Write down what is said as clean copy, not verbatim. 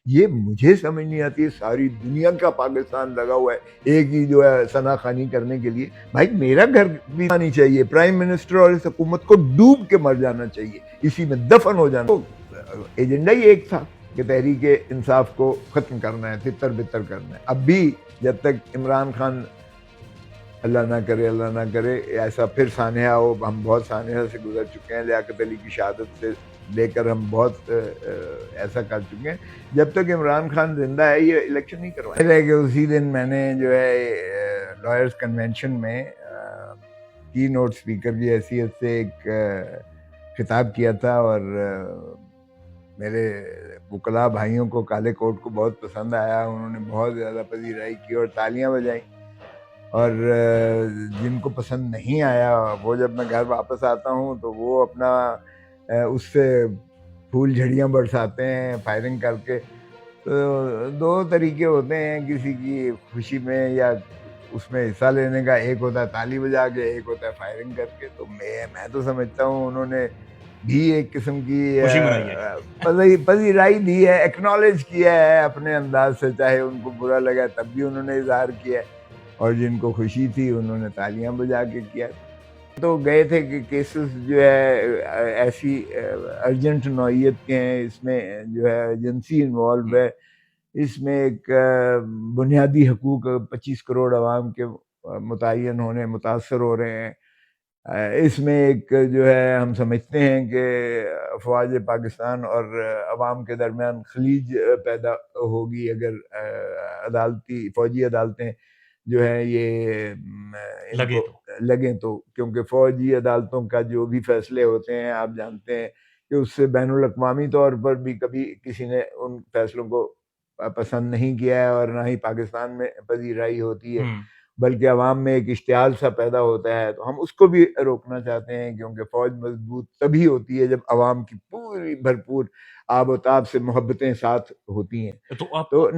یہ مجھے سمجھ نہیں آتی ہے، ساری دنیا کا پاکستان لگا ہوا ہے ایک ہی جو ہے ثنا خوانی کرنے کے لیے. بھائی میرا گھر بھی آنی چاہیے، پرائم منسٹر اور اس حکومت کو ڈوب کے مر جانا چاہیے، اسی میں دفن ہو جانا. ایجنڈا ہی ایک تھا کہ تحریک انصاف کو ختم کرنا ہے، تتر بتر کرنا ہے. اب بھی جب تک عمران خان اللہ نہ کرے ایسا پھر سانحہ ہو، ہم بہت سانحہ سے گزر چکے ہیں، لیاقت علی کی شہادت سے لے کر ہم بہت ایسا کر چکے ہیں. جب تک عمران خان زندہ ہے یہ الیکشن نہیں کروائے. کہ اسی دن میں نے جو ہے لائرز کنونشن میں کی نوٹ اسپیکر کی حیثیت سے ایک خطاب کیا تھا، اور میرے وکلاء بھائیوں کو کالے کوٹ کو بہت پسند آیا، انہوں نے بہت زیادہ پذیرائی کی اور تالیاں بجائیں. اور جن کو پسند نہیں آیا وہ جب میں گھر واپس آتا ہوں تو وہ اپنا اس سے پھول جھڑیاں برساتے ہیں فائرنگ کر کے. تو دو طریقے ہوتے ہیں کسی کی خوشی میں یا اس میں حصہ لینے کا، ایک ہوتا ہے تالی بجا کے، ایک ہوتا ہے فائرنگ کر کے. تو میں تو سمجھتا ہوں انہوں نے بھی ایک قسم کی خوشی منائی ہے، پذیرائی دی ہے، ایکنالج کیا ہے اپنے انداز سے، چاہے ان کو برا لگا تب بھی انہوں نے اظہار کیا ہے، اور جن کو خوشی تھی انہوں نے تالیاں بجا کے کیا. تو گئے تھے کہ کیسز جو ہے ایسی ارجنٹ نوعیت کے ہیں، اس میں جو ہے ایجنسی انوالو ہے، اس میں ایک بنیادی حقوق 25 کروڑ عوام کے متعین ہونے متاثر ہو رہے ہیں. اس میں ایک جو ہے ہم سمجھتے ہیں کہ افواج پاکستان اور عوام کے درمیان خلیج پیدا ہوگی اگر فوجی عدالتیں جو ہے یہ ان کو لگیں تو، کیونکہ فوجی عدالتوں کا جو بھی فیصلے ہوتے ہیں آپ جانتے ہیں کہ اس سے بین الاقوامی طور پر بھی کبھی کسی نے ان فیصلوں کو پسند نہیں کیا ہے، اور نہ ہی پاکستان میں پذیرائی ہوتی ہے، بلکہ عوام میں ایک اشتعال سا پیدا ہوتا ہے. تو ہم اس کو بھی روکنا چاہتے ہیں، کیونکہ فوج مضبوط تبھی ہوتی ہے جب عوام کی پوری بھرپور آب و تاب سے محبتیں ساتھ ہوتی ہیں. تو